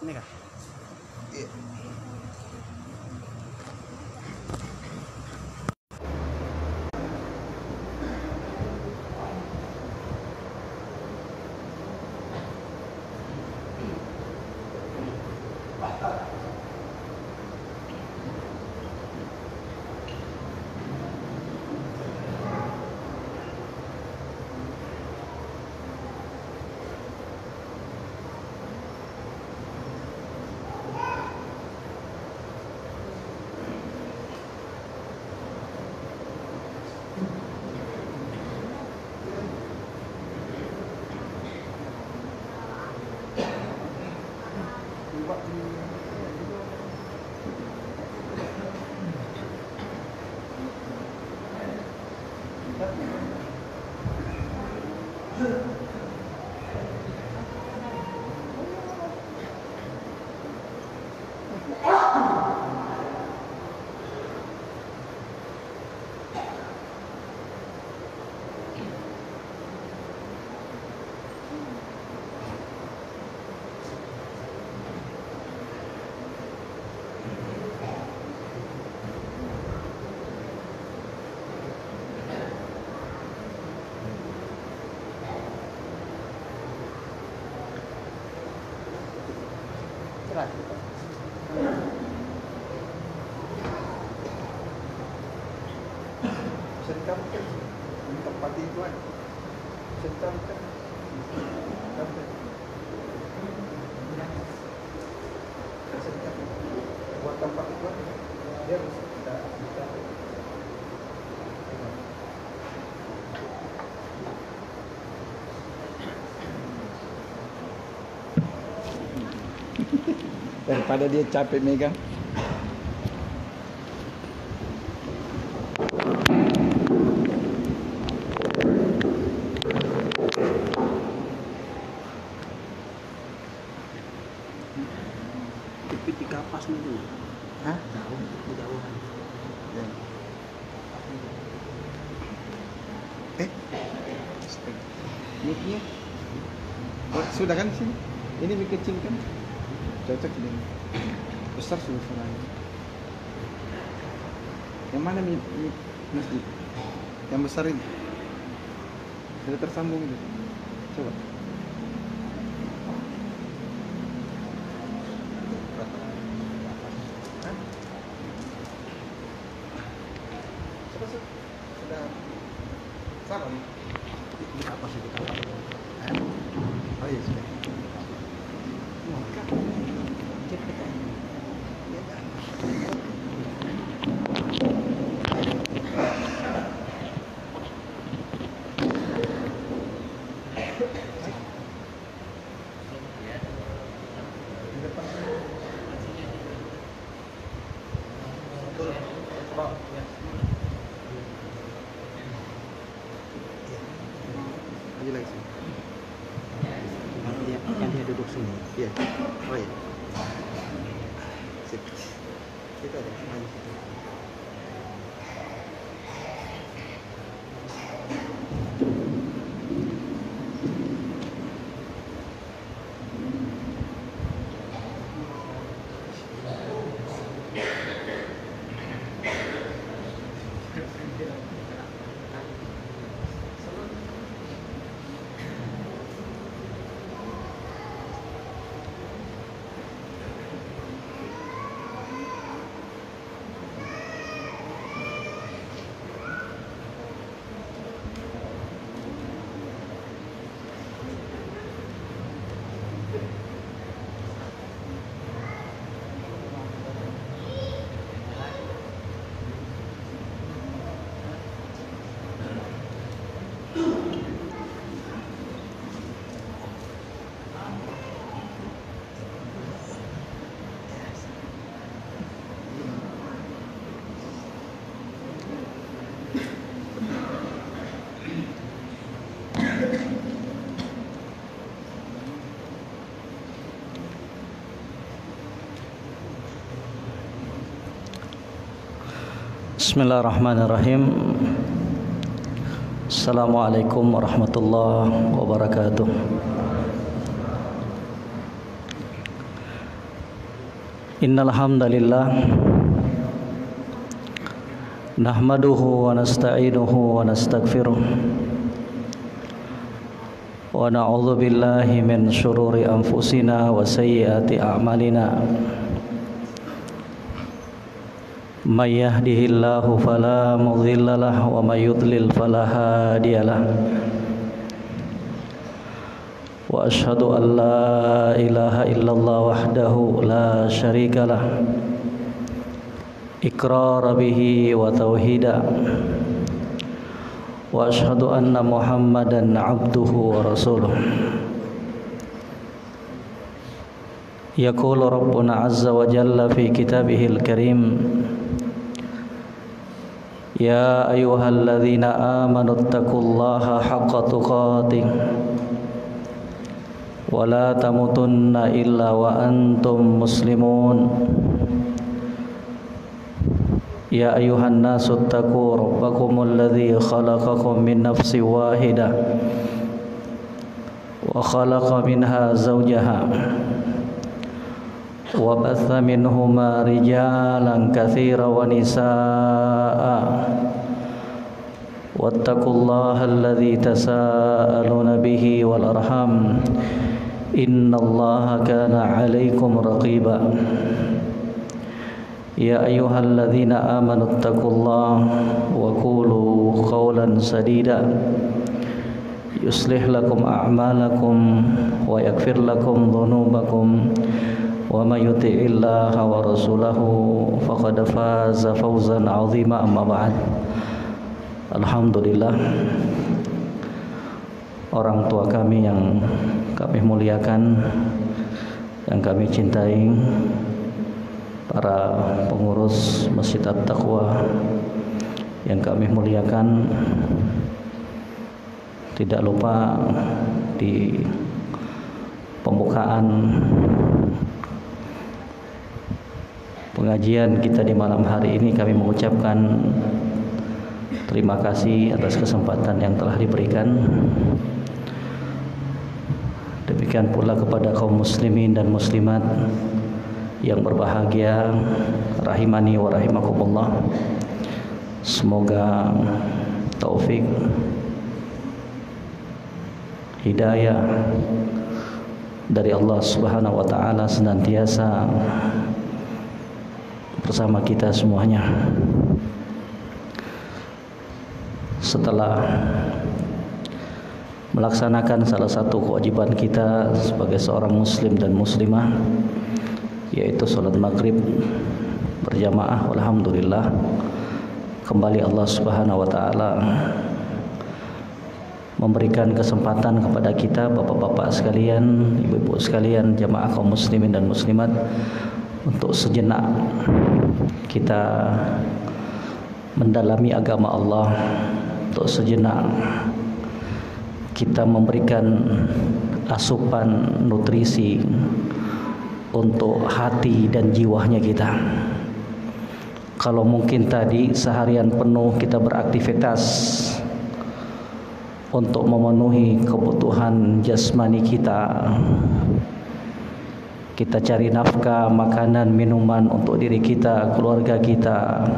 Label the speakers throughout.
Speaker 1: Ini kah?
Speaker 2: Iya.
Speaker 1: Cerah.
Speaker 2: Bisa dikampung di tempat itu aja. Bisa dikampung. Bisa dikampung. Buat tempat itu aja. Dia bisa dikampung.
Speaker 3: Daripada dia capek megang.
Speaker 1: Di kapas nih.
Speaker 3: Hah?
Speaker 1: Jauhan.
Speaker 3: Ya. Mic-nya. Oh, sudah kan di sini? Ini mic kecil kan? Cocok ini. Besar sudah suaranya. Yang mana mic masjid? Yang besar ini. Sudah tersambung itu. Coba.
Speaker 2: Sudah sama.
Speaker 1: Di kapas itu kapas.
Speaker 2: Oh iya sudah. Lagi lagi sini.
Speaker 1: Kan dia duduk sini.
Speaker 2: Iya. Oh iya. Sip. Itu ada. Maju.
Speaker 4: Bismillahirrahmanirrahim. Assalamualaikum warahmatullahi wabarakatuh. Innal hamdalillah nahmaduhu wa nasta'inuhu wa nastaghfiruh wa na'udzu billahi min syururi anfusina wa sayyiati a'malina. May yahdihillahu fala mudilla lahu wa may yudlil fala hadiya lahu. Wa asyhadu an la ilaha illallah wahdahu la syarika lah iqrara bihi wa tauhida. Wa asyhadu anna Muhammadan abduhu wa rasuluh. Yaqulu rabbuna azza wa jalla fi kitabihil karim, ya ayyuhalladzina amanu taqullaha haqqa tuqatih wa la tamutunna illa wa antum muslimun. Ya ayyuhan nasu taqu rabbakumul ladzi khalaqakum min nafsin wahidah wa khalaqa minha zawjaha wa batha minhuma rijalan katsiran wa nisaa'a wattaqullaha alladzi tasaaluna bihi wal arham innallaha kana 'alaikum raqiba. Ya ayyuhalladzina amanu taqullaha wa qulu qawlan sadida yuslih lakum a'malakum wa yaghfir lakum dhunubakum wa may yuti'illaha wa rasulahu faqad faza fawzan 'azima. Amma ba'd. Alhamdulillah, orang tua kami yang kami muliakan, yang kami cintai, para pengurus Masjid At-Taqwa yang kami muliakan, tidak lupa di pembukaan pengajian kita di malam hari ini kami mengucapkan terima kasih atas kesempatan yang telah diberikan. Demikian pula kepada kaum muslimin dan muslimat yang berbahagia, rahimani wa rahimakumullah. Semoga taufik, hidayah dari Allah Subhanahu wa taala senantiasa bersama kita semuanya. Setelah melaksanakan salah satu kewajiban kita sebagai seorang muslim dan muslimah, yaitu salat maghrib berjamaah, alhamdulillah kembali Allah Subhanahu wa taala memberikan kesempatan kepada kita, bapak-bapak sekalian, ibu-ibu sekalian, jamaah kaum muslimin dan muslimat, untuk sejenak kita mendalami agama Allah, untuk sejenak kita memberikan asupan nutrisi untuk hati dan jiwanya kita. Kalau mungkin tadi seharian penuh kita beraktivitas untuk memenuhi kebutuhan jasmani kita, kita cari nafkah, makanan, minuman untuk diri kita, keluarga kita,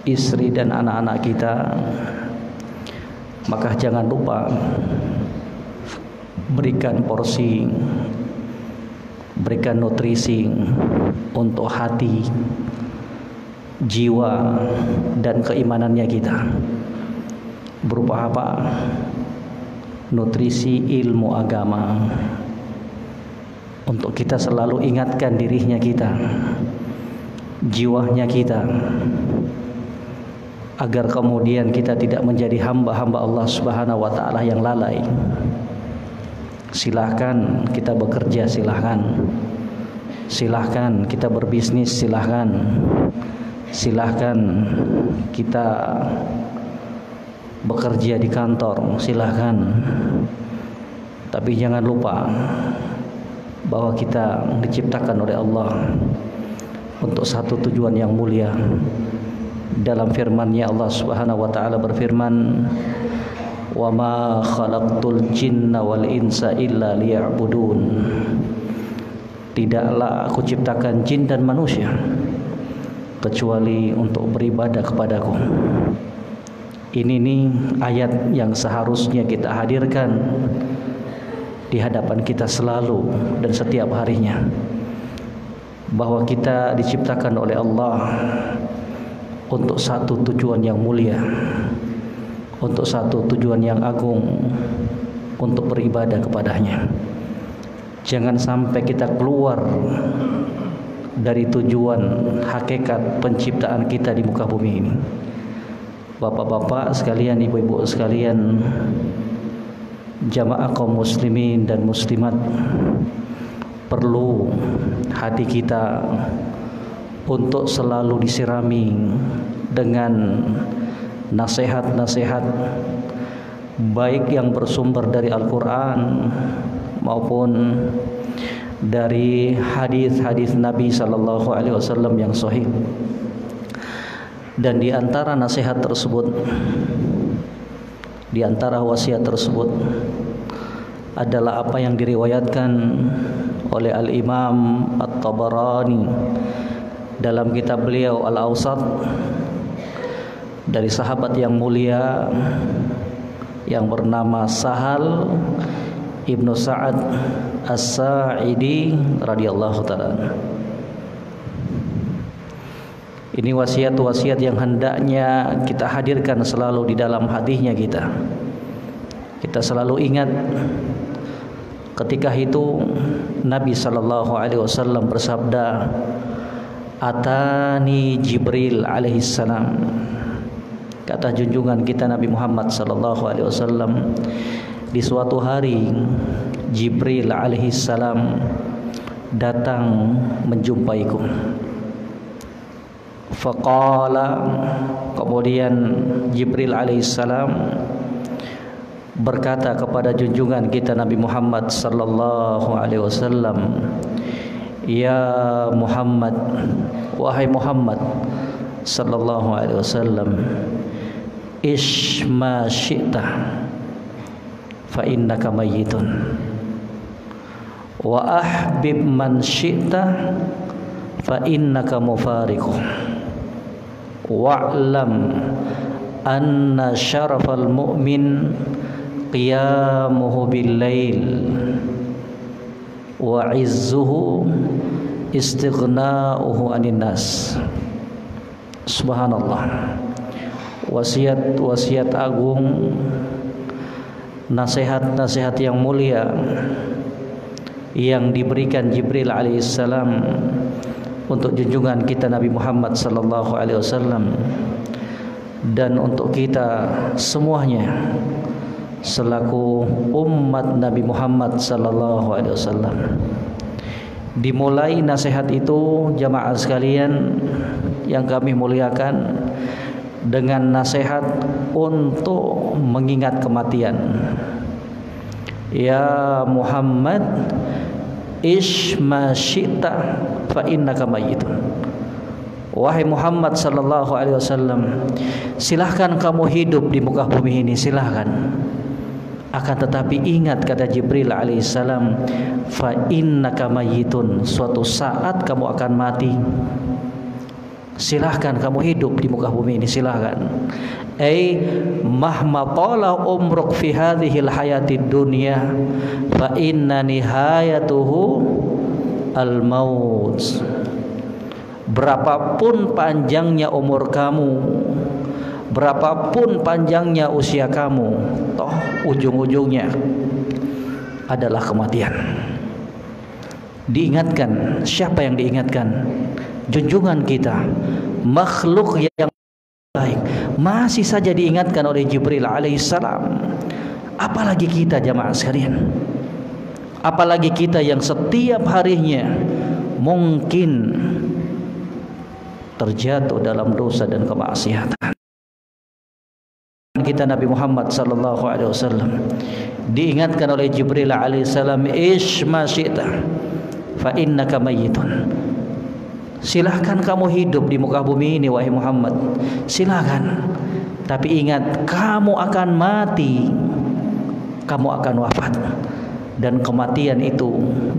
Speaker 4: istri dan anak-anak kita, maka jangan lupa berikan porsi, berikan nutrisi untuk hati, jiwa dan keimanannya kita. Berupa apa? Nutrisi ilmu agama, untuk kita selalu ingatkan dirinya kita, jiwanya kita, agar kemudian kita tidak menjadi hamba-hamba Allah Subhanahu wa taala yang lalai. Silahkan kita bekerja, silahkan kita berbisnis, silahkan kita bekerja di kantor, silahkan. Tapi jangan lupa bahwa kita diciptakan oleh Allah untuk satu tujuan yang mulia. Dalam firman-Nya Allah Subhanahu wa taala berfirman, "Wa ma khalaqtul jinna wal insa illa liya'budun." tidaklah aku ciptakan jin dan manusia kecuali untuk beribadah kepadaku. Ini nih ayat yang seharusnya kita hadirkan di hadapan kita selalu dan setiap harinya, bahwa kita diciptakan oleh Allah untuk satu tujuan yang mulia, untuk satu tujuan yang agung, untuk beribadah kepadanya. Jangan sampai kita keluar dari tujuan hakikat penciptaan kita di muka bumi ini. Bapak-bapak sekalian, ibu-ibu sekalian, jamaah kaum muslimin dan muslimat, perlu hati kita untuk selalu disirami dengan nasihat-nasihat baik yang bersumber dari Al-Quran maupun dari hadis-hadis Nabi sallallahu alaihi wasallam yang sahih. Dan di antara nasihat tersebut, di antara wasiat tersebut adalah apa yang diriwayatkan oleh Al-Imam At-Tabarani dalam kitab beliau Al-Awsat dari sahabat yang mulia yang bernama Sahal Ibnu Sa'ad As-Sa'idi radhiyallahu ta'ala. Ini wasiat-wasiat yang hendaknya kita hadirkan selalu di dalam hatinya kita. Kita selalu ingat ketika itu Nabi sallallahu alaihi wasallam bersabda, "Atani Jibril alaihi salam." Kata junjungan kita Nabi Muhammad sallallahu alaihi wasallam, di suatu hari Jibril alaihi salam datang menjumpaiku. Faqala, kemudian Jibril alaihissalam berkata kepada junjungan kita Nabi Muhammad sallallahu alaihi wasallam, "Ya Muhammad, wahai Muhammad sallallahu alaihi wasallam, ish ma syi'ta fa innaka mayyitun wa ahbib man syi'ta fa innaka mufariqun wa'lam anna syarafal mu'min qiyamuhu bil-lail wa 'izzuhu istighna'uhu 'anil nas." Subhanallah. Wasiat-wasiat agung, nasihat-nasihat yang mulia yang diberikan Jibril alaihissalam untuk junjungan kita Nabi Muhammad sallallahu alaihi wasallam dan untuk kita semuanya selaku umat Nabi Muhammad sallallahu alaihi wasallam. Dimulai nasihat itu jamaah sekalian yang kami muliakan dengan nasihat untuk mengingat kematian. Ya Muhammad, ish ma syi'ta fa innaka mayyitun. Wahai Muhammad sallallahu alaihi wasallam, silahkan kamu hidup di muka bumi ini, silahkan. Akan tetapi ingat, kata Jibril alaihissalam, fa innaka mayyitun, suatu saat kamu akan mati. Silahkan kamu hidup di muka bumi ini, silahkan. Mahma tala umruk fi hadhil hayatid dunya fa inna nihayatuhu al-maut. Berapapun panjangnya umur kamu, berapapun panjangnya usia kamu, toh ujung-ujungnya adalah kematian. Diingatkan, siapa yang diingatkan? Junjungan kita, makhluk yang baik, masih saja diingatkan oleh Jibril alaihissalam. Apalagi kita jamaah sekalian, apalagi kita yang setiap harinya mungkin terjatuh dalam dosa dan kemaksiatan. Kita Nabi Muhammad sallallahu alaihi wasallam diingatkan oleh Jibril alaihissalam, ish ma syi'ta fa innaka mayyitun. Silahkan kamu hidup di muka bumi ini wahai Muhammad, silahkan. Tapi ingat, kamu akan mati, kamu akan wafat. Dan kematian itu,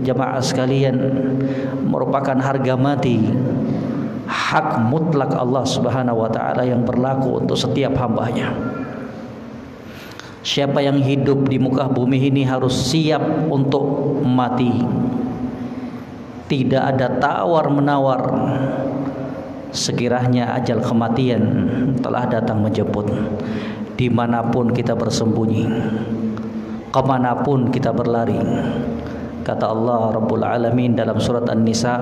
Speaker 4: jamaah sekalian, merupakan harga mati, hak mutlak Allah Subhanahu wa ta'ala yang berlaku untuk setiap hambanya. Siapa yang hidup di muka bumi ini harus siap untuk mati. Tidak ada tawar-menawar sekiranya ajal kematian telah datang menjemput. Dimanapun kita bersembunyi, kemanapun kita berlari. Kata Allah Rabbul Alamin dalam surat An-Nisa,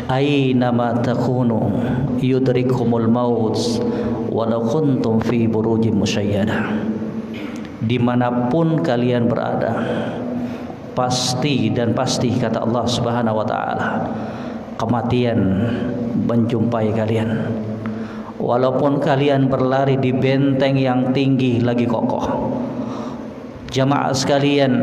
Speaker 4: Aynama takunu yudrikumul maut walau kuntum fi burujim musyayyada. Dimanapun kalian berada, pasti dan pasti, kata Allah Subhanahu wa ta'ala, kematian menjumpai kalian. Walaupun kalian berlari di benteng yang tinggi lagi kokoh. Jamaah sekalian,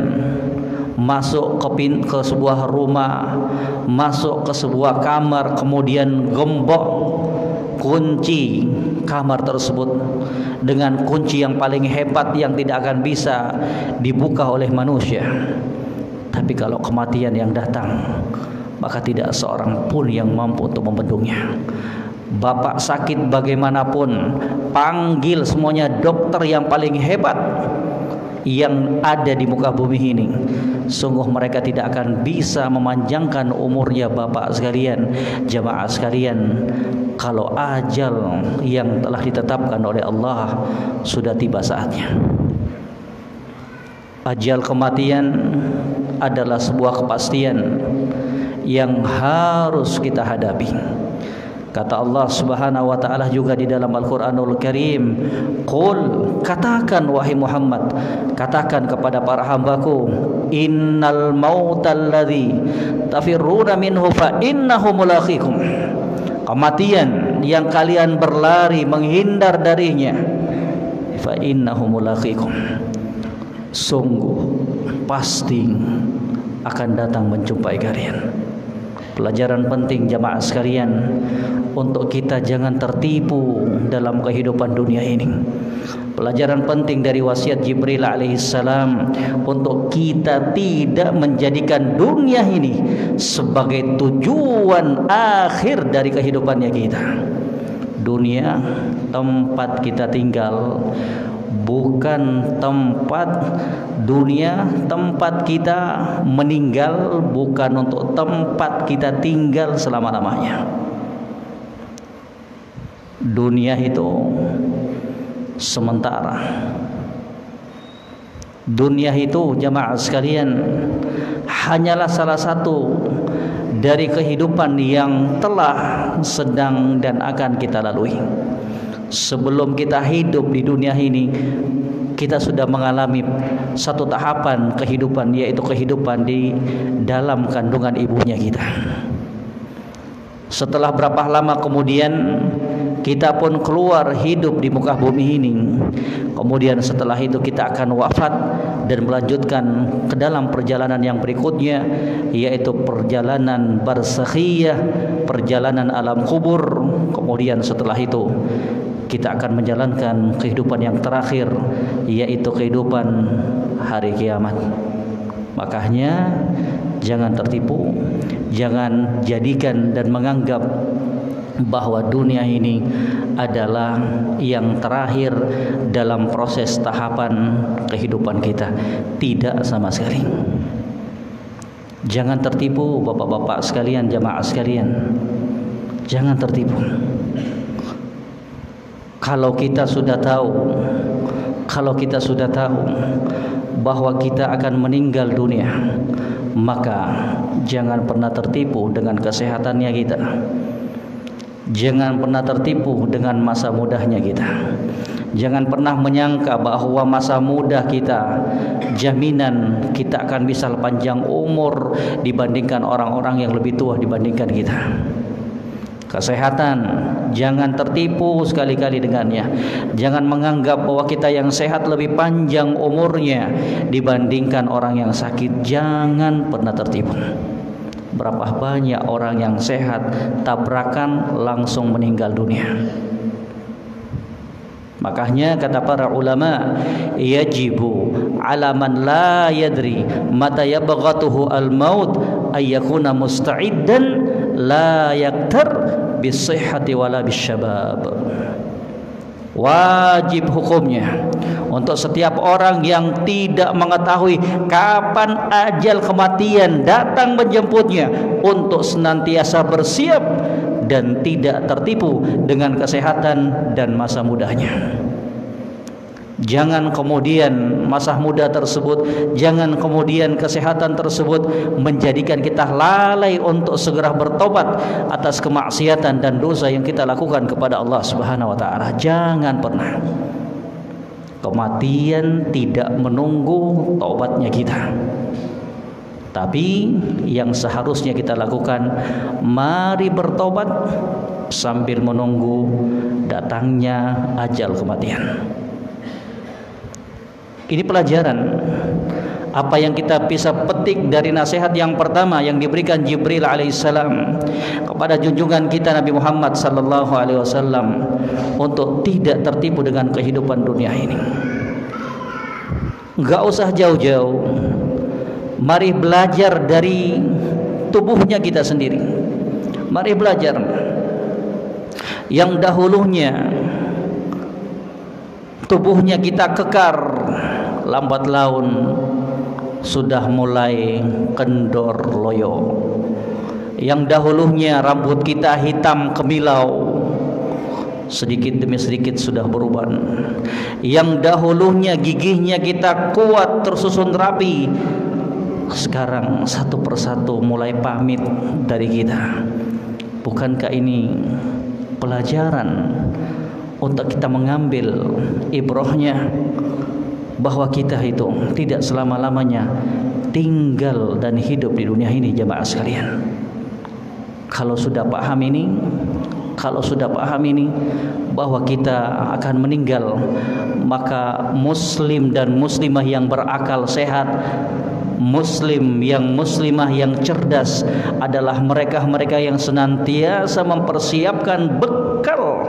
Speaker 4: masuk ke sebuah rumah, masuk ke sebuah kamar, kemudian gembok kunci kamar tersebut dengan kunci yang paling hebat yang tidak akan bisa dibuka oleh manusia. Tapi kalau kematian yang datang, maka tidak seorang pun yang mampu untuk membendungnya. Bapak sakit bagaimanapun, panggil semuanya dokter yang paling hebat yang ada di muka bumi ini. Sungguh mereka tidak akan bisa memanjangkan umurnya bapak sekalian, jamaah sekalian, kalau ajal yang telah ditetapkan oleh Allah sudah tiba saatnya. Ajal kematian adalah sebuah kepastian yang harus kita hadapi. Kata Allah Subhanahu wa ta'ala juga di dalam Al-Qur'anul Karim, Qul, katakan wahai Muhammad, katakan kepada para hambaku, innal mautal ladzi tafirruna minhu fa innahu mulaqikum. Kematian yang kalian berlari menghindar darinya, fa innahu mulaqikum, sungguh pasti akan datang menjumpai kalian. Pelajaran penting jamaah sekalian, untuk kita jangan tertipu dalam kehidupan dunia ini. Pelajaran penting dari wasiat Jibril alaihissalam, untuk kita tidak menjadikan dunia ini sebagai tujuan akhir dari kehidupannya kita. Dunia tempat kita tinggal, bukan tempat dunia tempat kita meninggal, bukan untuk tempat kita tinggal selama-lamanya. Dunia itu sementara. Dunia itu jamaah sekalian hanyalah salah satu dari kehidupan yang telah, sedang dan akan kita lalui. Sebelum kita hidup di dunia ini, kita sudah mengalami satu tahapan kehidupan, yaitu kehidupan di dalam kandungan ibunya kita. Setelah berapa lama kemudian kita pun keluar hidup di muka bumi ini. Kemudian setelah itu kita akan wafat dan melanjutkan ke dalam perjalanan yang berikutnya, yaitu perjalanan barzakhiyah, perjalanan alam kubur. Kemudian setelah itu kita akan menjalankan kehidupan yang terakhir, yaitu kehidupan hari kiamat. Makanya jangan tertipu, jangan jadikan dan menganggap bahwa dunia ini adalah yang terakhir dalam proses tahapan kehidupan kita. Tidak sama sekali. Jangan tertipu bapak-bapak sekalian, jamaah sekalian. Jangan tertipu. Kalau kita sudah tahu bahwa kita akan meninggal dunia, maka jangan pernah tertipu dengan kesehatannya kita. Jangan pernah tertipu dengan masa mudanya kita. Jangan pernah menyangka bahwa masa muda kita jaminan kita akan bisa panjang umur dibandingkan orang-orang yang lebih tua dibandingkan kita. Kesehatan, jangan tertipu sekali-kali dengannya. Jangan menganggap bahwa kita yang sehat lebih panjang umurnya dibandingkan orang yang sakit. Jangan pernah tertipu. Berapa banyak orang yang sehat tabrakan langsung meninggal dunia. Makanya kata para ulama, yajibu ala man la yadri mata yabghatuhu al-maut ayyakuna musta'iddan la yaktar bisihhati wala bisyabab. Wajib hukumnya untuk setiap orang yang tidak mengetahui kapan ajal kematian datang menjemputnya untuk senantiasa bersiap dan tidak tertipu dengan kesehatan dan masa mudanya. Jangan kemudian masa muda tersebut, jangan kemudian kesehatan tersebut menjadikan kita lalai untuk segera bertobat atas kemaksiatan dan dosa yang kita lakukan kepada Allah Subhanahu wa taala. Jangan pernah. Kematian tidak menunggu taubatnya kita. Tapi yang seharusnya kita lakukan, mari bertobat sambil menunggu datangnya ajal kematian. Ini pelajaran apa yang kita bisa petik dari nasihat yang pertama yang diberikan Jibril alaihissalam kepada junjungan kita Nabi Muhammad sallallahu alaihi wasallam untuk tidak tertipu dengan kehidupan dunia ini. Enggak usah jauh-jauh. Mari belajar dari tubuhnya kita sendiri. Mari belajar. Yang dahulunya tubuhnya kita kekar, lambat laun sudah mulai kendor loyo. Yang dahulunya rambut kita hitam kemilau, sedikit demi sedikit sudah berubah. Yang dahulunya gigihnya kita kuat tersusun rapi, sekarang satu persatu mulai pamit dari kita. Bukankah ini pelajaran untuk kita mengambil ibrahnya bahwa kita itu tidak selama-lamanya tinggal dan hidup di dunia ini, jamaah sekalian. Kalau sudah paham ini, bahwa kita akan meninggal, maka muslim dan muslimah yang berakal sehat, muslim yang muslimah yang cerdas adalah mereka-mereka yang senantiasa mempersiapkan bekal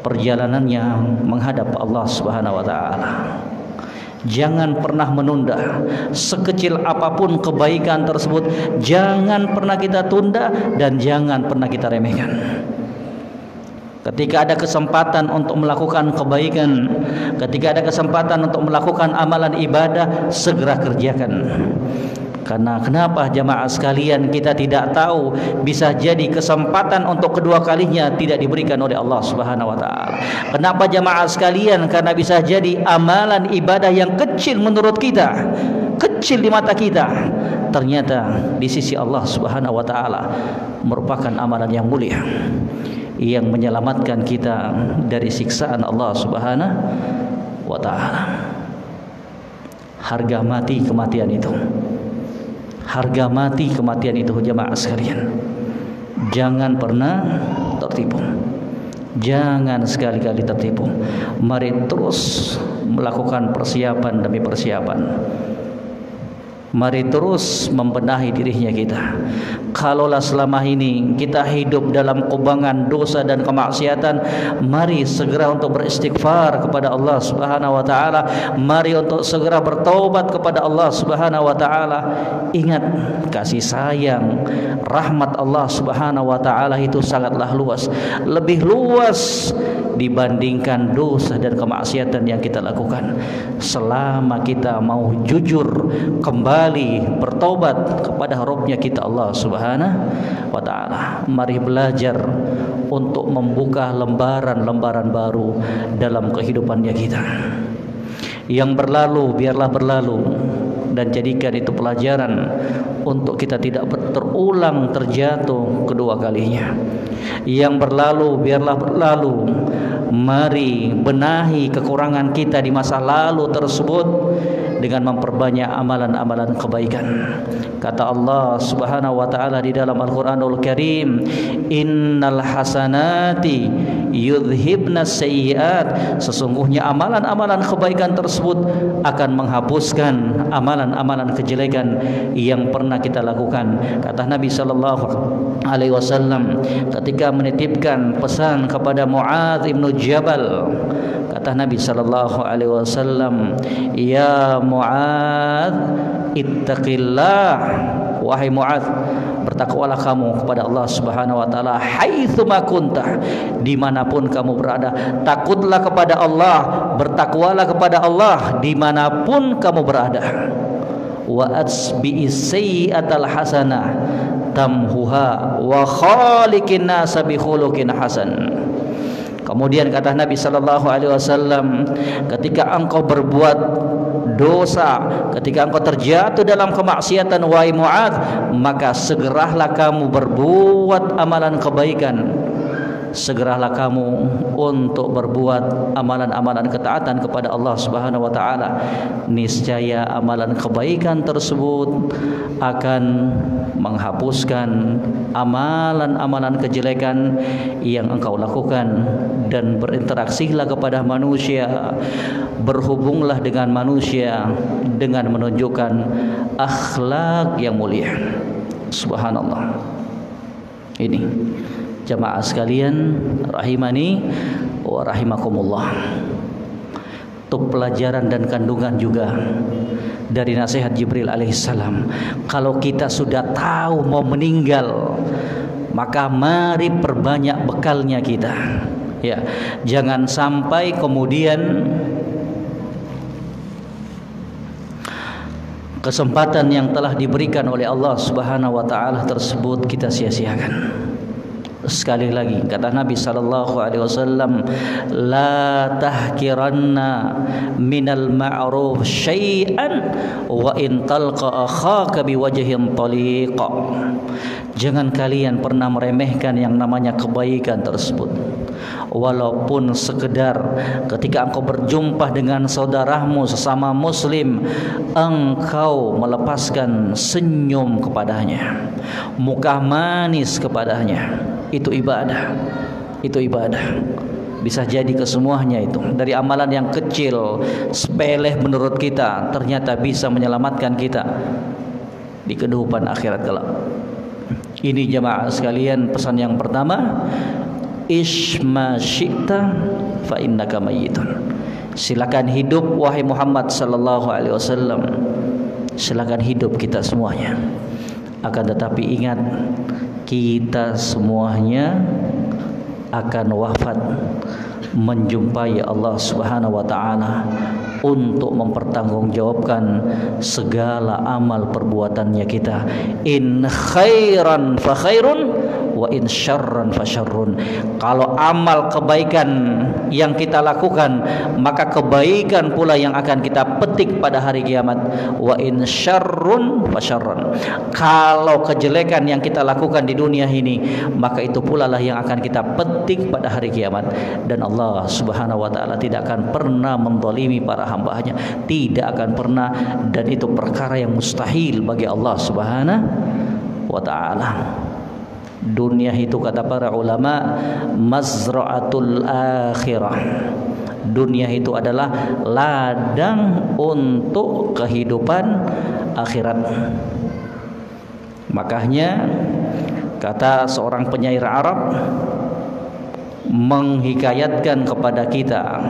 Speaker 4: perjalanannya menghadap Allah Subhanahu wa taala. Jangan pernah menunda. Sekecil apapun kebaikan tersebut, jangan pernah kita tunda dan jangan pernah kita remehkan. Ketika ada kesempatan untuk melakukan kebaikan, ketika ada kesempatan untuk melakukan amalan ibadah, segera kerjakan. Karena kenapa jamaah sekalian, kita tidak tahu, bisa jadi kesempatan untuk kedua kalinya tidak diberikan oleh Allah Subhanahu wa taala. Kenapa jamaah sekalian? Karena bisa jadi amalan ibadah yang kecil menurut kita, kecil di mata kita, ternyata di sisi Allah Subhanahu wa taala merupakan amalan yang mulia yang menyelamatkan kita dari siksaan Allah Subhanahu wa taala. Harga mati kematian itu. Harga mati kematian itu jamaah sekalian. Jangan pernah tertipu. Jangan sekali-kali tertipu. Mari terus melakukan persiapan demi persiapan. Mari terus membenahi dirinya kita. Kalaulah selama ini kita hidup dalam kubangan dosa dan kemaksiatan, mari segera untuk beristighfar kepada Allah Subhanahu wa taala. Mari untuk segera bertaubat kepada Allah Subhanahu wa taala. Ingat, kasih sayang, rahmat Allah Subhanahu wa taala itu sangatlah luas, lebih luas dibandingkan dosa dan kemaksiatan yang kita lakukan. Selama kita mau jujur kembali bertobat kepada Rabbnya kita Allah Subhanahu wa taala, mari belajar untuk membuka lembaran-lembaran baru dalam kehidupannya kita. Yang berlalu biarlah berlalu, dan jadikan itu pelajaran untuk kita tidak terulang terjatuh kedua kalinya. Yang berlalu biarlah berlalu. Mari benahi kekurangan kita di masa lalu tersebut. dengan memperbanyak amalan-amalan kebaikan. Kata Allah Subhanahu wa taala di dalam Al-Qur'anul Karim, "Innal hasanati yudhibnas sayyiat." Sesungguhnya amalan-amalan kebaikan tersebut akan menghapuskan amalan-amalan kejelekan yang pernah kita lakukan. Kata Nabi sallallahu alaihi wasallam ketika menitipkan pesan kepada Muadz bin Jabal, kata Nabi sallallahu alaihi wasallam, "Ya Muadz, ittaqillah." Wahai Muadz, bertakwalah kamu kepada Allah Subhanahu wa taala haitsuma kunta, dimanapun kamu berada. Takutlah kepada Allah, bertakwalah kepada Allah dimanapun kamu berada. Wa atsbi'is sayyi'atal hasanah tamhuha wa khaliqin nasa bi khuluqin hasan. Kemudian kata Nabi sallallahu alaihi wasallam, ketika engkau berbuat dosa, ketika engkau terjatuh dalam kemaksiatan wahai Muadz, maka segeralah kamu berbuat amalan kebaikan. Segeralah kamu untuk berbuat amalan-amalan ketaatan kepada Allah Subhanahu wa taala. Niscaya amalan kebaikan tersebut akan menghapuskan amalan-amalan kejelekan yang engkau lakukan, dan berinteraksilah kepada manusia, berhubunglah dengan manusia dengan menunjukkan akhlak yang mulia. Subhanallah. Ini jamaah sekalian rahimani wa rahimakumullah, itu pelajaran dan kandungan juga dari nasihat Jibril alaihissalam. Kalau kita sudah tahu mau meninggal, maka mari perbanyak bekalnya kita, ya. Jangan sampai kemudian kesempatan yang telah diberikan oleh Allah Subhanahu wa taala tersebut kita sia-siakan. Sekali lagi kata Nabi sallallahu alaihi wasallam, la tahkiranna minal ma'ruf syai'an wa in talqa akhaka biwajhin taliq. Jangan kalian pernah meremehkan yang namanya kebaikan tersebut, walaupun sekedar ketika engkau berjumpa dengan saudaramu sesama muslim, engkau melepaskan senyum kepadanya, muka manis kepadanya. Itu ibadah. Itu ibadah. Bisa jadi kesemuanya itu dari amalan yang kecil, sepele menurut kita, ternyata bisa menyelamatkan kita di kehidupan akhirat kelak. Ini jamaah sekalian pesan yang pertama, Ishma syi'ta fa innaka mayyitun. Silakan hidup wahai Muhammad sallallahu alaihi wasallam. Silakan hidup kita semuanya. Akan tetapi ingat, kita semuanya akan wafat menjumpai Allah Subhanahu wa taala untuk mempertanggungjawabkan segala amal perbuatannya kita. In khairan fa khairun wa in syarran fa syarrun. Kalau amal kebaikan yang kita lakukan, maka kebaikan pula yang akan kita petik pada hari kiamat. Wa in syarrun fa syarrun. Kalau kejelekan yang kita lakukan di dunia ini, maka itu pula lah yang akan kita petik pada hari kiamat. Dan Allah Subhanahu wa taala tidak akan pernah menzalimi para hamba-Nya, tidak akan pernah, dan itu perkara yang mustahil bagi Allah Subhanahu wa taala. Dunia itu kata para ulama mazra'atul akhirah. Dunia itu adalah ladang untuk kehidupan akhirat. Makanya kata seorang penyair Arab menghikayatkan kepada kita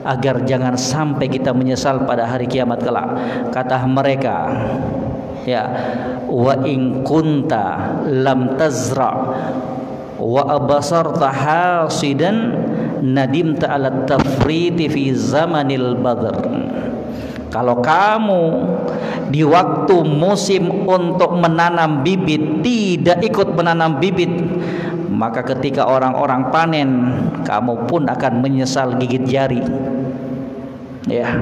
Speaker 4: agar jangan sampai kita menyesal pada hari kiamat kelak. Kata mereka, ya, wa in kunta lam tazra wa abasarta hasidan nadimta ala tafriti fi zamanil badr. Kalau kamu di waktu musim untuk menanam bibit tidak ikut menanam bibit, maka ketika orang-orang panen, kamu pun akan menyesal gigit jari. Ya,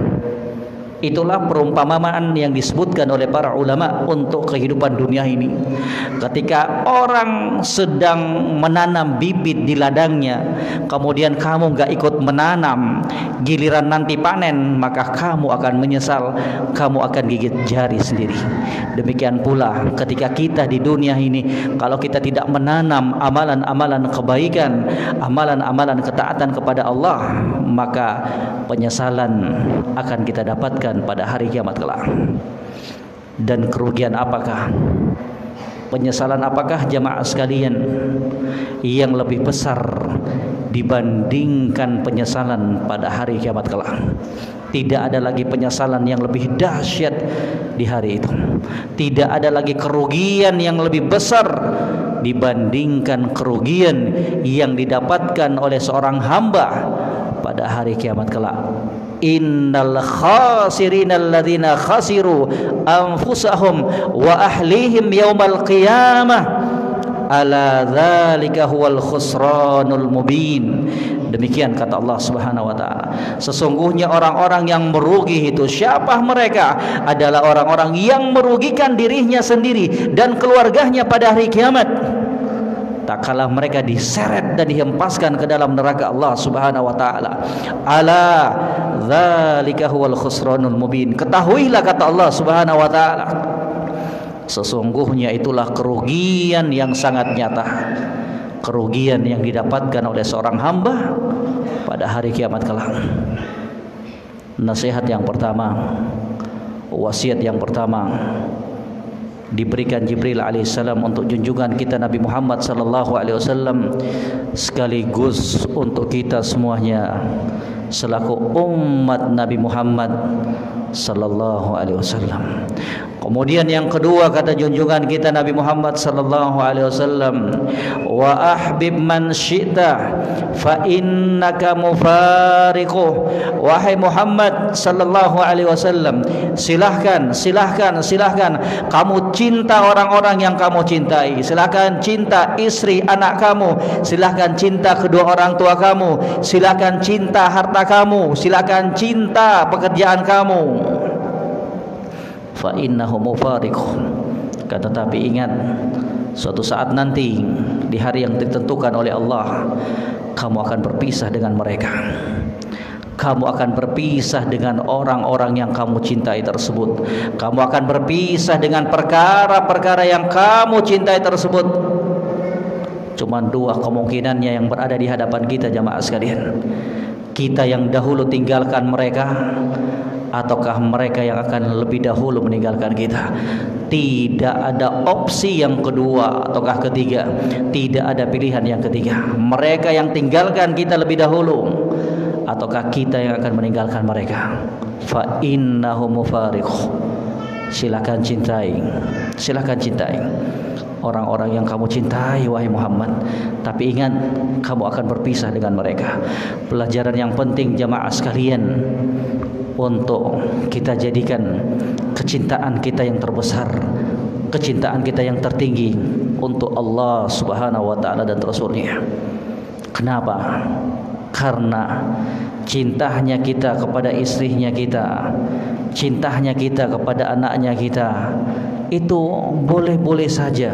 Speaker 4: Itulah perumpamaan yang disebutkan oleh para ulama untuk kehidupan dunia ini. Ketika orang sedang menanam bibit di ladangnya, kemudian kamu gak ikut menanam, giliran nanti panen, maka kamu akan menyesal, kamu akan gigit jari sendiri. Demikian pula ketika kita di dunia ini, kalau kita tidak menanam amalan-amalan kebaikan, amalan-amalan ketaatan kepada Allah, maka penyesalan akan kita dapatkan pada hari kiamat kelak. Dan kerugian apakah, penyesalan apakah jamaah sekalian yang lebih besar dibandingkan penyesalan pada hari kiamat kelak? Tidak ada lagi penyesalan yang lebih dahsyat di hari itu. Tidak ada lagi kerugian yang lebih besar dibandingkan kerugian yang didapatkan oleh seorang hamba pada hari kiamat kelak. Innal khasirina alladzina khasiru anfusahum wa ahlihim yaumal qiyamah ala dzalika huwal khusranul mubin. Demikian kata Allah Subhanahu wa taala. Sesungguhnya orang-orang yang merugi itu siapa mereka? Adalah orang-orang yang merugikan dirinya sendiri dan keluarganya pada hari kiamat. Tak kalah mereka diseret dan dihempaskan ke dalam neraka Allah Subhanahu wa taala. Ala dzalika huwal khusranul mubin. Ketahuilah kata Allah Subhanahu wa taala, sesungguhnya itulah kerugian yang sangat nyata. Kerugian yang didapatkan oleh seorang hamba pada hari kiamat kelak. Nasihat yang pertama, wasiat yang pertama diberikan Jibril alaihissalam untuk junjungan kita Nabi Muhammad sallallahu alaihi wasallam, sekaligus untuk kita semuanya selaku umat Nabi Muhammad sallallahu alaihi wasallam. Kemudian yang kedua kata junjungan kita Nabi Muhammad sallallahu alaihi wasallam, wa ahbib man syi'ta fa innaka mufariquh. Wahai Muhammad sallallahu alaihi wasallam, silahkan kamu cinta orang-orang yang kamu cintai. Silahkan cinta istri anak kamu, silahkan cinta kedua orang tua kamu, silahkan cinta harta kamu, silahkan cinta pekerjaan kamu. Fa innahu mufariq. Tetapi ingat, suatu saat nanti di hari yang ditentukan oleh Allah, kamu akan berpisah dengan mereka. Kamu akan berpisah dengan orang-orang yang kamu cintai tersebut. Kamu akan berpisah dengan perkara-perkara yang kamu cintai tersebut. Cuma dua kemungkinannya yang berada di hadapan kita jamaah sekalian. Kita yang dahulu tinggalkan mereka, ataukah mereka yang akan lebih dahulu meninggalkan kita. Tidak ada opsi yang kedua ataukah ketiga. Tidak ada pilihan yang ketiga. Mereka yang tinggalkan kita lebih dahulu, ataukah kita yang akan meninggalkan mereka. Fa innahu mufariq. Silakan cintai orang-orang yang kamu cintai wahai Muhammad. Tapi ingat, kamu akan berpisah dengan mereka. Pelajaran yang penting jamaah sekalian, untuk kita jadikan kecintaan kita yang terbesar, kecintaan kita yang tertinggi untuk Allah Subhanahu wa taala dan Rasul-Nya. Kenapa? Karena cintanya kita kepada istrinya kita, cintanya kita kepada anaknya kita, itu boleh-boleh saja,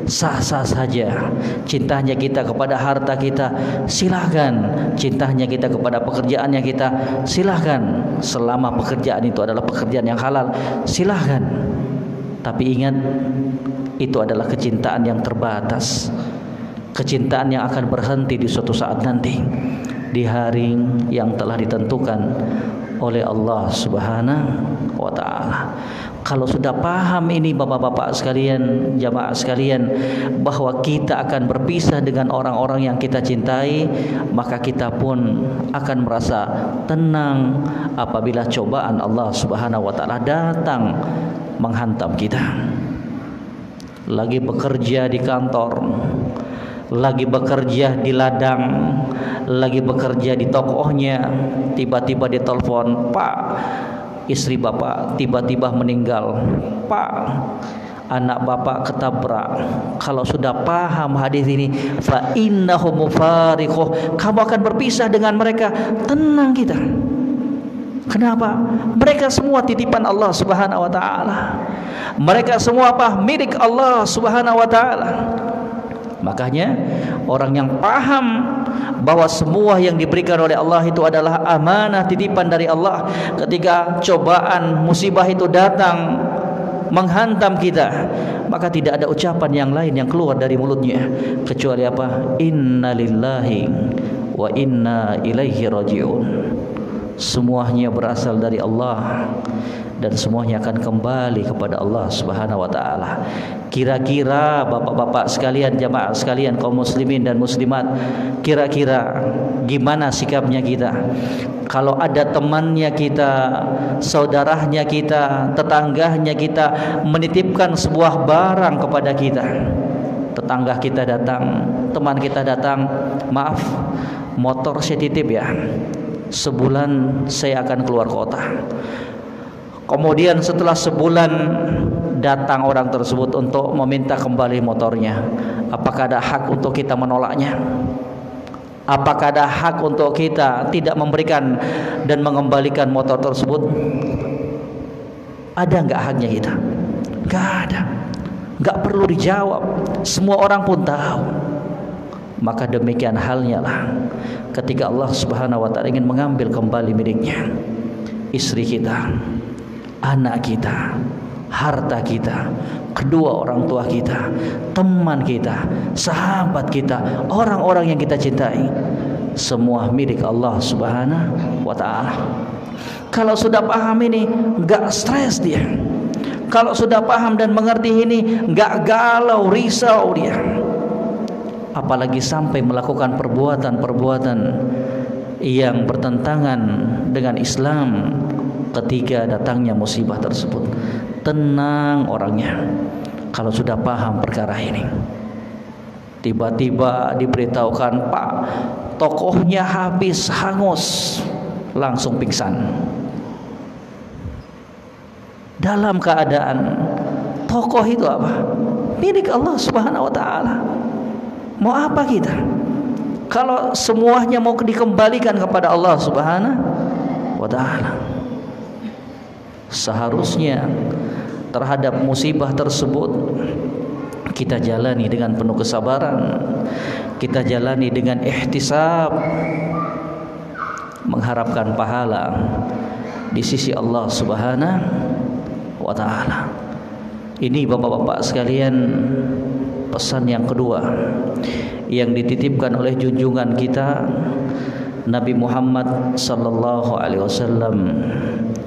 Speaker 4: sah-sah saja. Cintanya kita kepada harta kita, silahkan. Cintanya kita kepada pekerjaannya kita, silahkan. Selama pekerjaan itu adalah pekerjaan yang halal, silahkan. Tapi ingat, itu adalah kecintaan yang terbatas, kecintaan yang akan berhenti di suatu saat nanti, di hari yang telah ditentukan oleh Allah Subhanahu wa taala. Kalau sudah paham ini bapak-bapak sekalian, jamaah sekalian, bahwa kita akan berpisah dengan orang-orang yang kita cintai, maka kita pun akan merasa tenang apabila cobaan Allah Subhanahu wa taala datang menghantam kita. Lagi bekerja di kantor, lagi bekerja di ladang, lagi bekerja di tokohnya, tiba-tiba ditelepon, "Pak, istri bapak tiba-tiba meninggal. Pak, anak bapak ketabrak." Kalau sudah paham hadis ini, fa innahu mufariquh, kamu akan berpisah dengan mereka. Tenang kita. Kenapa? Mereka semua titipan Allah Subhanahu wa taala. Mereka semua apa? Milik Allah Subhanahu wa taala. Makanya orang yang paham bahwa semua yang diberikan oleh Allah itu adalah amanah, titipan dari Allah, ketika cobaan, musibah itu datang menghantam kita, maka tidak ada ucapan yang lain yang keluar dari mulutnya kecuali apa? Innalillahi wa inna ilaihi raji'un. Semuanya berasal dari Allah dan semuanya akan kembali kepada Allah Subhanahu wa taala. Kira-kira bapak-bapak sekalian, jamaah sekalian, kaum muslimin dan muslimat, kira-kira gimana sikapnya kita kalau ada temannya kita, saudaranya kita, tetangganya kita menitipkan sebuah barang kepada kita. Tetangga kita datang, teman kita datang, maaf, motor saya titip ya, sebulan saya akan keluar kota. Kemudian setelah sebulan datang orang tersebut untuk meminta kembali motornya. Apakah ada hak untuk kita menolaknya? Apakah ada hak untuk kita tidak memberikan dan mengembalikan motor tersebut? Ada nggak haknya kita? Nggak ada. Nggak perlu dijawab. Semua orang pun tahu. Maka demikian halnya lah ketika Allah Subhanahu wa taala ingin mengambil kembali miliknya, istri kita, anak kita, harta kita, kedua orang tua kita, teman kita, sahabat kita, orang-orang yang kita cintai, semua milik Allah Subhanahu wa taala. Kalau sudah paham ini, enggak stres dia. Kalau sudah paham dan mengerti ini, enggak galau, risau dia. Apalagi sampai melakukan perbuatan-perbuatan yang bertentangan dengan Islam ketika datangnya musibah tersebut. Tenang orangnya kalau sudah paham perkara ini. Tiba-tiba diberitahukan, Pak, tokohnya habis, hangus, langsung pingsan. Dalam keadaan tokoh itu apa? Milik Allah Subhanahu wa taala. Mau apa kita? Kalau semuanya mau dikembalikan kepada Allah Subhanahu wa taala. Seharusnya terhadap musibah tersebut kita jalani dengan penuh kesabaran, kita jalani dengan ihtisab, mengharapkan pahala di sisi Allah Subhanahu wa taala. Ini bapak-bapak sekalian, pesan yang kedua yang dititipkan oleh junjungan kita Nabi Muhammad sallallahu alaihi wasallam,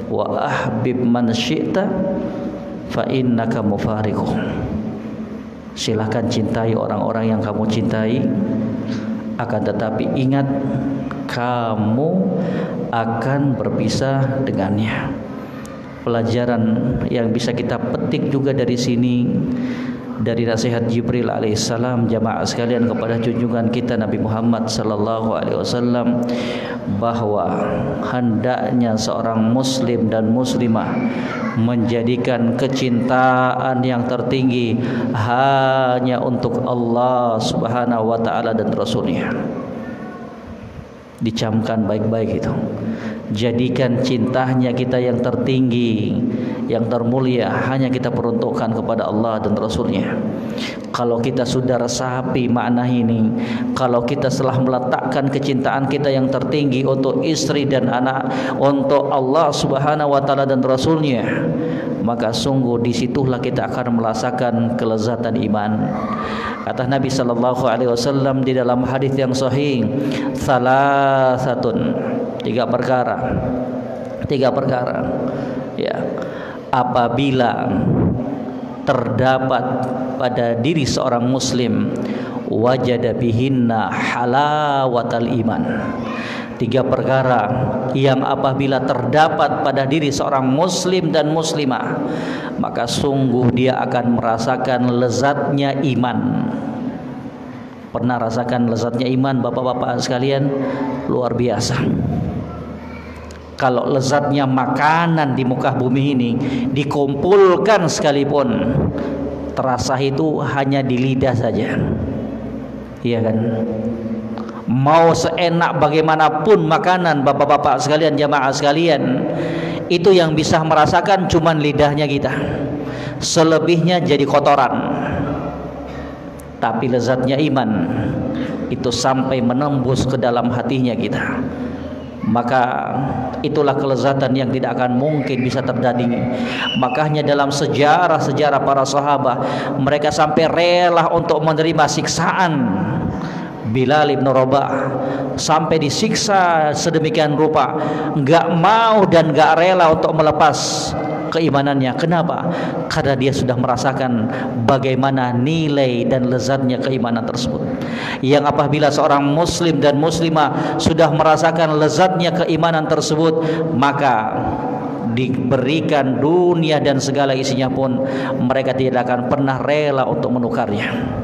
Speaker 4: wa ahbib man syi'ta fa innaka mufariquh. Silakan cintai orang-orang yang kamu cintai, akan tetapi ingat kamu akan berpisah dengannya. Pelajaran yang bisa kita petik juga dari sini, dari nasihat Jibril alaihissalam, jamaah sekalian, kepada junjungan kita Nabi Muhammad sallallahu alaihi wasallam, bahwa hendaknya seorang muslim dan muslimah menjadikan kecintaan yang tertinggi hanya untuk Allah Subhanahu wa taala dan Rasulnya. Dicamkan baik-baik itu. Jadikan cintanya kita yang tertinggi, yang termulia, hanya kita peruntukkan kepada Allah dan Rasulnya. Kalau kita sudah resapi makna ini, kalau kita telah meletakkan kecintaan kita yang tertinggi untuk istri dan anak, untuk Allah Subhanahu wa taala dan Rasulnya, maka sungguh disitulah kita akan merasakan kelezatan iman. Kata Nabi sallallahu alaihi wasallam di dalam hadis yang sahih, salasatun, tiga perkara ya, apabila terdapat pada diri seorang muslim, wajada bihinna halawatal iman. Tiga perkara yang apabila terdapat pada diri seorang muslim dan muslimah, maka sungguh dia akan merasakan lezatnya iman. Pernah rasakan lezatnya iman bapak-bapak sekalian? Luar biasa. Kalau lezatnya makanan di muka bumi ini dikumpulkan sekalipun, terasa itu hanya di lidah saja. Iya kan? Mau seenak bagaimanapun makanan, bapak-bapak sekalian, jamaah sekalian, itu yang bisa merasakan cuman lidahnya kita. Selebihnya jadi kotoran. Tapi lezatnya iman itu sampai menembus ke dalam hatinya kita. Maka itulah kelezatan yang tidak akan mungkin bisa terjadi. Makanya dalam sejarah para sahabat, mereka sampai rela untuk menerima siksaan. Bilal bin Rabah sampai disiksa sedemikian rupa, enggak mau dan enggak rela untuk melepas keimanannya. Kenapa? Karena dia sudah merasakan bagaimana nilai dan lezatnya keimanan tersebut. Yang apabila seorang muslim dan muslimah sudah merasakan lezatnya keimanan tersebut, maka diberikan dunia dan segala isinya pun mereka tidak akan pernah rela untuk menukarnya.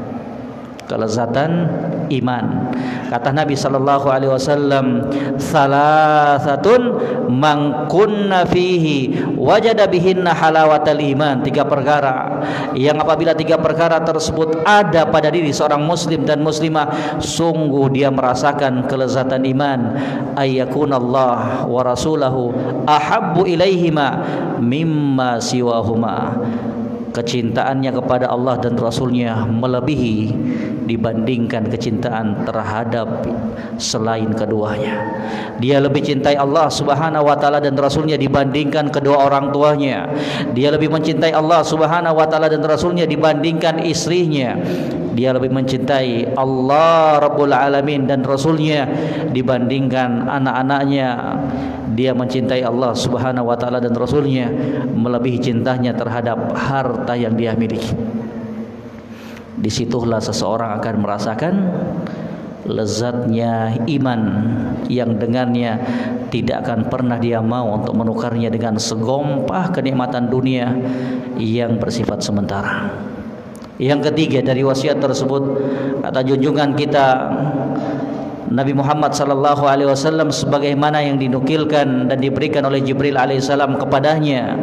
Speaker 4: Kelezatan iman. Kata Nabi sallallahu alaihi wasallam, "Salasatun man kunna fihi wajada bihinna halawatal iman." 3 perkara yang apabila 3 perkara tersebut ada pada diri seorang muslim dan muslimah, sungguh dia merasakan kelezatan iman. Ayyakunallah wa rasulahu ahabbu ilaihima mimma siwahuma. Kecintaannya kepada Allah dan Rasulnya melebihi dibandingkan kecintaan terhadap selain keduanya. Dia lebih cintai Allah subhanahu wa ta'ala dan Rasulnya dibandingkan kedua orang tuanya. Dia lebih mencintai Allah subhanahu wa ta'ala dan Rasulnya dibandingkan istrinya. Dia lebih mencintai Allah Rabbul Alamin dan Rasulnya dibandingkan anak-anaknya. Dia mencintai Allah subhanahu wa ta'ala dan Rasulnya melebihi cintanya terhadap harta yang dia miliki. Disitulah seseorang akan merasakan lezatnya iman yang dengannya tidak akan pernah dia mau untuk menukarnya dengan segompah kenikmatan dunia yang bersifat sementara. Yang ketiga dari wasiat tersebut, kata junjungan kita Nabi Muhammad sallallahu alaihi wasallam sebagaimana yang dinukilkan dan diberikan oleh Jibril alaihissalam kepadanya,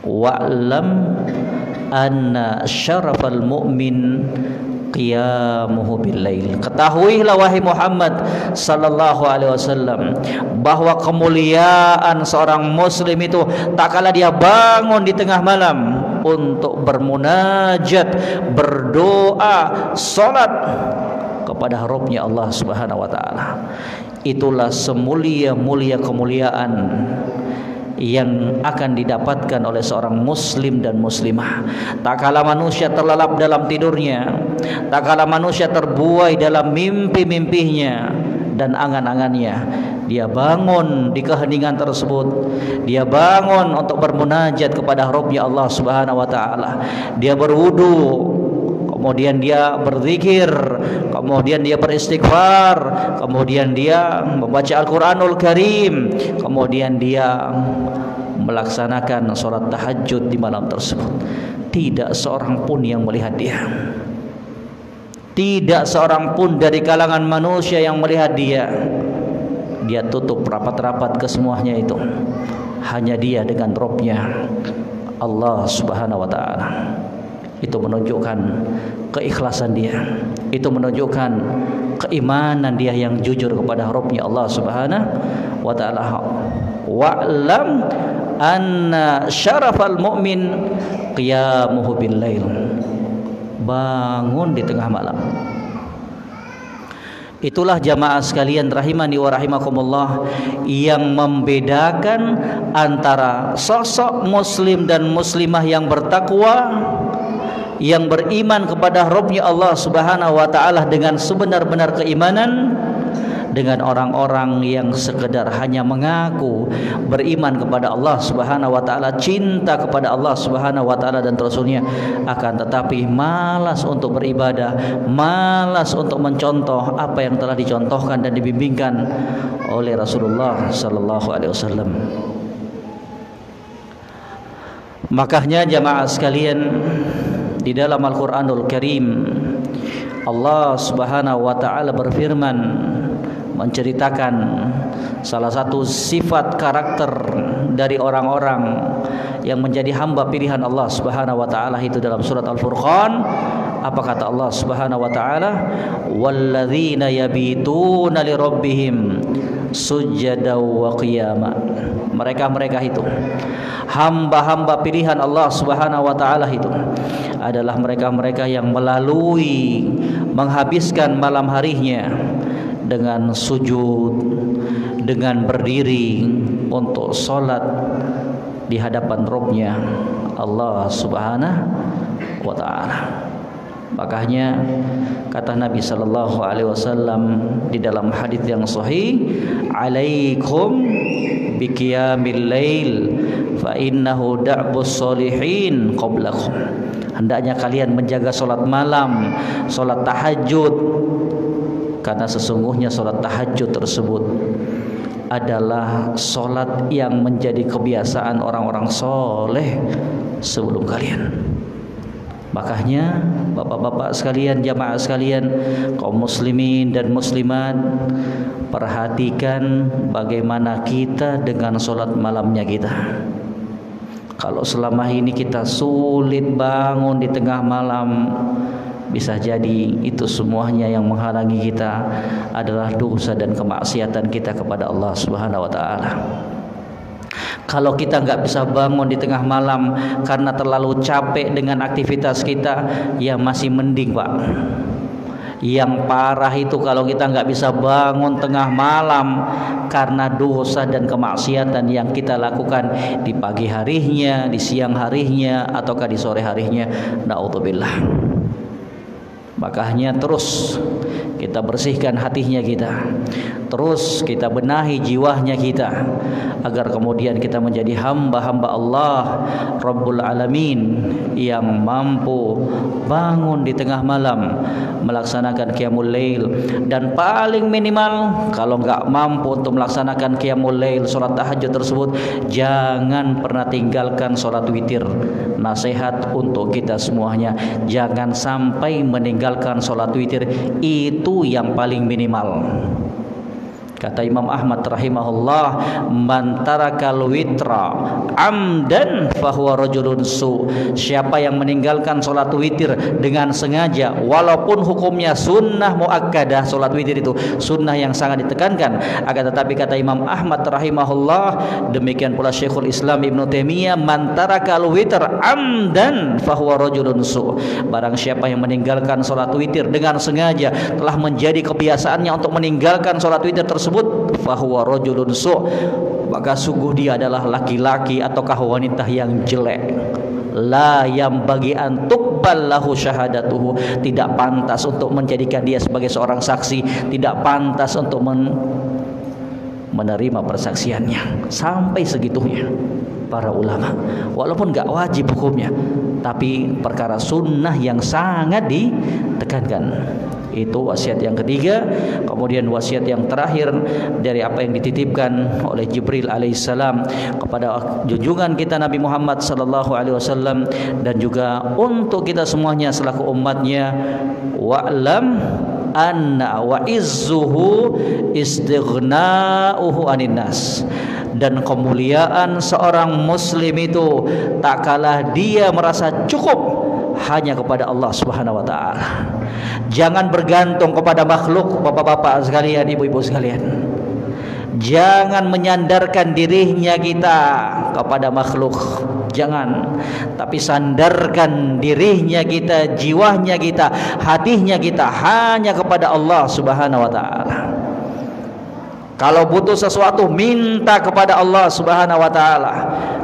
Speaker 4: wa'lam anna syarafal mu'min qiyamuhu bil-lail. Ketahuilah wahai Muhammad sallallahu alaihi wasallam bahwa kemuliaan seorang muslim itu tak kala dia bangun di tengah malam untuk bermunajat, berdoa, salat kepada Rabbnya Allah subhanahu wa ta'ala. Itulah semulia-mulia kemuliaan yang akan didapatkan oleh seorang muslim dan muslimah. Tak kala manusia terlelap dalam tidurnya, tak kala manusia terbuai dalam mimpi-mimpinya dan angan-angannya, dia bangun di keheningan tersebut. Dia bangun untuk bermunajat kepada Rabbnya Allah subhanahu wa ta'ala. Dia berwudu, kemudian dia berzikir, kemudian dia beristighfar, kemudian dia membaca Al-Quranul Karim, kemudian dia melaksanakan sholat tahajud di malam tersebut. Tidak seorang pun yang melihat dia. Tidak seorang pun dari kalangan manusia yang melihat dia. Dia tutup rapat-rapat kesemuanya itu. Hanya dia dengan Rabbnya Allah subhanahu wa ta'ala. Itu menunjukkan keikhlasan dia. Itu menunjukkan keimanan dia yang jujur kepada Rabbnya Allah subhanahu wa ta'ala. Wa'lam anna syarafal mu'min qiyamuhu bil-lail. Bangun di tengah malam. Itulah jamaah sekalian rahimani wa rahimakumullah yang membedakan antara sosok muslim dan muslimah yang bertakwa, yang beriman kepada Rabbnya Allah subhanahu wa ta'ala dengan sebenar-benar keimanan, dengan orang-orang yang sekedar hanya mengaku beriman kepada Allah subhanahu wa ta'ala, cinta kepada Allah subhanahu wa ta'ala dan Rasulnya, akan tetapi malas untuk beribadah, malas untuk mencontoh apa yang telah dicontohkan dan dibimbingkan oleh Rasulullah sallallahu alaihi wasallam. Makanya jamaah sekalian, di dalam Al-Quranul Karim Allah subhanahu wa ta'ala berfirman menceritakan salah satu sifat karakter dari orang-orang yang menjadi hamba pilihan Allah subhanahu wa ta'ala itu dalam surat Al-Furqan Apa kata Allah Subhanahu wa taala? Walladzina yabituna lirabbihim sujada wa qiyama. Mereka-mereka itu, hamba-hamba pilihan Allah Subhanahu wa taala itu adalah mereka-mereka yang melalui menghabiskan malam harinya dengan sujud, dengan berdiri untuk salat di hadapan Rabb-Nya Allah Subhanahu wa taala. Makanya kata Nabi sallallahu alaihi wasallam di dalam hadis yang sahih, "Alaikum biqiyamil lail fa innahu da'bus solihin qablakum." Hendaknya kalian menjaga salat malam, salat tahajud, karena sesungguhnya salat tahajud tersebut adalah salat yang menjadi kebiasaan orang-orang soleh sebelum kalian. Makanya bapak-bapak sekalian, jamaah sekalian, kaum muslimin dan muslimat, perhatikan bagaimana kita dengan solat malamnya kita. Kalau selama ini kita sulit bangun di tengah malam, bisa jadi itu semuanya yang menghalangi kita adalah dosa dan kemaksiatan kita kepada Allah Subhanahu wa taala. Kalau kita nggak bisa bangun di tengah malam karena terlalu capek dengan aktivitas kita, ya masih mending Pak. Yang parah itu kalau kita nggak bisa bangun tengah malam karena dosa dan kemaksiatan yang kita lakukan di pagi harinya, di siang harinya, ataukah di sore harinya. Na'udzubillah. Makanya terus kita bersihkan hatinya kita, terus kita benahi jiwanya kita, agar kemudian kita menjadi hamba-hamba Allah Rabbul Alamin yang mampu bangun di tengah malam melaksanakan qiyamul lail. Dan paling minimal kalau nggak mampu untuk melaksanakan qiyamul lail, sholat tahajud tersebut, jangan pernah tinggalkan sholat witir. Nasihat untuk kita semuanya, jangan sampai meninggalkan sholat witir, itu yang paling minimal. Kata Imam Ahmad rahimahullah, man tarakal witra amdan fahuwa rajulun su. Siapa yang meninggalkan salat witir dengan sengaja, walaupun hukumnya sunnah muakkadah, salat witir itu sunnah yang sangat ditekankan, akan tetapi kata Imam Ahmad rahimahullah, demikian pula Syekhul Islam Ibnu Taimiyah, man tarakal witr amdan fahuwa rajulun su. Barang siapa yang meninggalkan salat witir dengan sengaja, telah menjadi kebiasaannya untuk meninggalkan salat witir tersebut, fahuwa rajulun su', maka sungguh dia adalah laki-laki ataukah wanita yang jelek. La yang bagi an tuqbal lahu syahadatuhu, tidak pantas untuk menjadikan dia sebagai seorang saksi, tidak pantas untuk menerima persaksiannya. Sampai segitunya para ulama, walaupun gak wajib hukumnya, tapi perkara sunnah yang sangat ditekankan. Itu wasiat yang ketiga. Kemudian wasiat yang terakhir dari apa yang dititipkan oleh Jibril alaihissalam kepada junjungan kita Nabi Muhammad sallallahu alaihi wasallam, dan juga untuk kita semuanya selaku umatnya, wa'lam anna wa izzuhu istighna'uhu anin nas. Dan kemuliaan seorang muslim itu tak kalah dia merasa cukup hanya kepada Allah Subhanahu wa taala. Jangan bergantung kepada makhluk, bapak-bapak sekalian, ibu-ibu sekalian. Jangan menyandarkan dirinya kita kepada makhluk, jangan. Tapi sandarkan dirinya kita, jiwanya kita, hatinya kita hanya kepada Allah Subhanahu wa taala. Kalau butuh sesuatu, minta kepada Allah Subhanahu wa taala,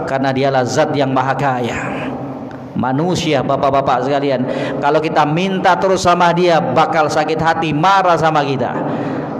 Speaker 4: karena dialah zat yang maha kaya. Manusia, bapak-bapak sekalian, kalau kita minta terus sama dia, bakal sakit hati, marah sama kita.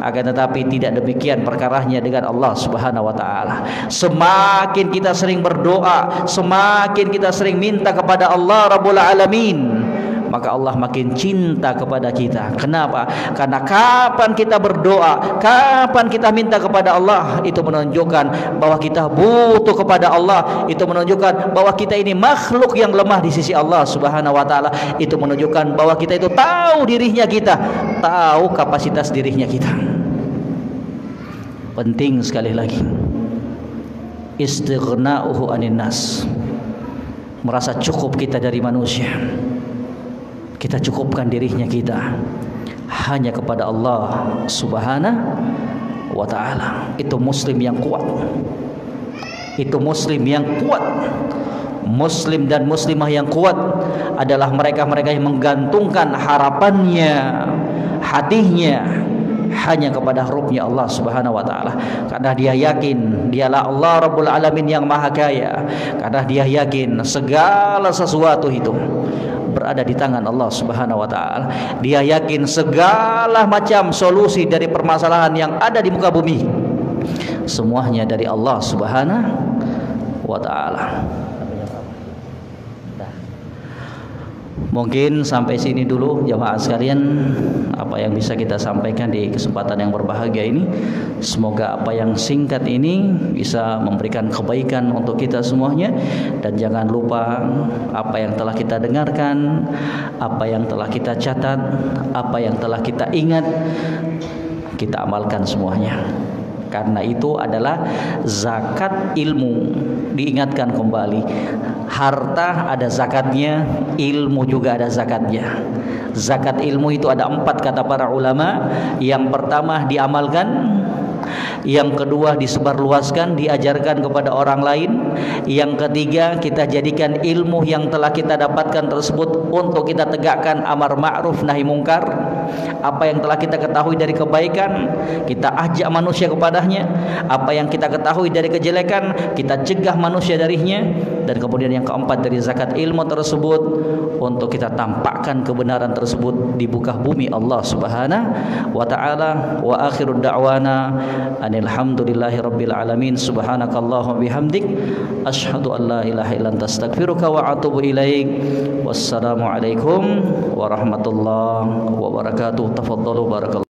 Speaker 4: Akan tetapi tidak demikian perkaranya dengan Allah Subhanahu wa taala. Semakin kita sering berdoa, semakin kita sering minta kepada Allah Rabbul Alamin, maka Allah makin cinta kepada kita. Kenapa? Karena kapan kita berdoa, kapan kita minta kepada Allah, itu menunjukkan bahwa kita butuh kepada Allah. Itu menunjukkan bahwa kita ini makhluk yang lemah di sisi Allah Subhanahu wa taala. Itu menunjukkan bahwa kita itu tahu dirinya kita, tahu kapasitas dirinya kita. Penting sekali lagi, istighna'uhu anin nas, merasa cukup kita dari manusia. kita cukupkan dirinya kita hanya kepada Allah Subhanahu wa ta'ala. Itu muslim yang kuat. Itu muslim yang kuat. Muslim dan muslimah yang kuat adalah mereka-mereka yang menggantungkan harapannya, hatinya hanya kepada Rabb-Nya Allah Subhanahu wa ta'ala. Karena dia yakin dialah Allah Rabbul Alamin yang maha kaya. Karena dia yakin segala sesuatu itu berada di tangan Allah Subhanahu wa ta'ala. Dia yakin segala macam solusi dari permasalahan yang ada di muka bumi semuanya dari Allah Subhanahu wa ta'ala. Mungkin sampai sini dulu jamaah sekalian apa yang bisa kita sampaikan di kesempatan yang berbahagia ini. Semoga apa yang singkat ini bisa memberikan kebaikan untuk kita semuanya. Dan jangan lupa apa yang telah kita dengarkan, apa yang telah kita catat, apa yang telah kita ingat, kita amalkan semuanya. Karena itu adalah zakat ilmu. Diingatkan kembali, harta ada zakatnya, ilmu juga ada zakatnya. Zakat ilmu itu ada 4 kata para ulama. Yang pertama diamalkan, yang kedua disebarluaskan, diajarkan kepada orang lain, yang ketiga kita jadikan ilmu yang telah kita dapatkan tersebut untuk kita tegakkan amar ma'ruf nahi mungkar. Apa yang telah kita ketahui dari kebaikan, kita ajak manusia kepadanya. Apa yang kita ketahui dari kejelekan, kita cegah manusia darinya. Dan kemudian yang keempat dari zakat ilmu tersebut, untuk kita tampakkan kebenaran tersebut di muka bumi Allah Subhanahu wa ta'ala. Wa akhirud da'wana alhamdulillahi rabbil alamin. Subhanakallahumma bihamdik asyhadu an la ilaha illa anta astaghfiruka wa atubu ilaik. Wassalamu alaikum warahmatullahi wabarakatuh. Tafadhalu barakallahu.